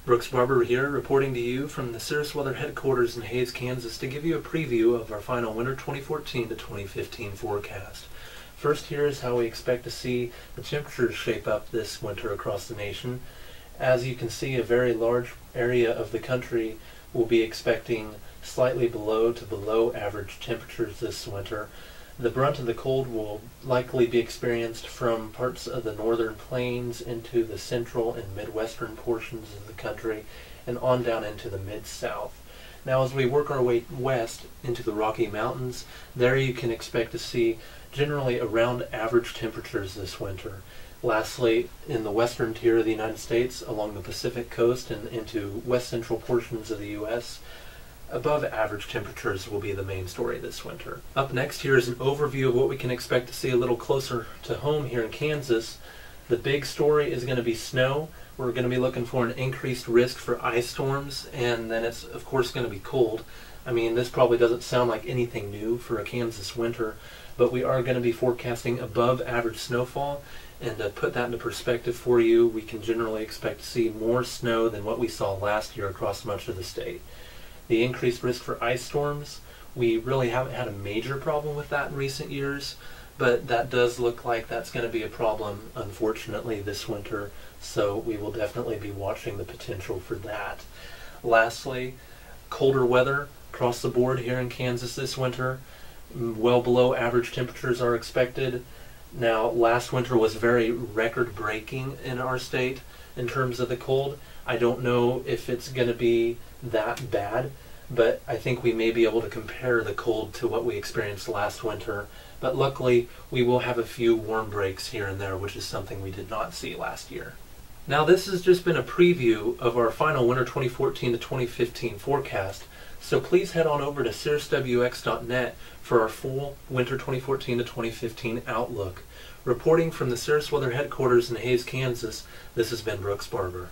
Brooks Barber here, reporting to you from the Cirrus Weather Headquarters in Hays, Kansas, to give you a preview of our final winter 2014 to 2015 forecast. First, here is how we expect to see the temperatures shape up this winter across the nation. As you can see, a very large area of the country will be expecting slightly below to below average temperatures this winter. The brunt of the cold will likely be experienced from parts of the northern plains into the central and midwestern portions of the country and on down into the mid-south. Now, as we work our way west into the Rocky Mountains, there you can expect to see generally around average temperatures this winter. Lastly, in the western tier of the United States, along the Pacific coast and into west central portions of the U.S., above average temperatures will be the main story this winter. Up next here is an overview of what we can expect to see a little closer to home here in Kansas. The big story is going to be snow. We're going to be looking for an increased risk for ice storms, and then it's of course going to be cold. I mean, this probably doesn't sound like anything new for a Kansas winter, but we are going to be forecasting above average snowfall. And to put that into perspective for you, we can generally expect to see more snow than what we saw last year across much of the state. The increased risk for ice storms, we really haven't had a major problem with that in recent years, but that does look like that's going to be a problem, unfortunately, this winter, so we will definitely be watching the potential for that. Lastly, colder weather across the board here in Kansas this winter. Well below average temperatures are expected. Now, last winter was very record-breaking in our state in terms of the cold. I don't know if it's going to be that bad, but I think we may be able to compare the cold to what we experienced last winter. But luckily, we will have a few warm breaks here and there, which is something we did not see last year. Now, this has just been a preview of our final winter 2014 to 2015 forecast, so please head on over to cirruswx.net for our full winter 2014 to 2015 outlook. Reporting from the Cirrus Weather Headquarters in Hays, Kansas, this has been Brooks Barber.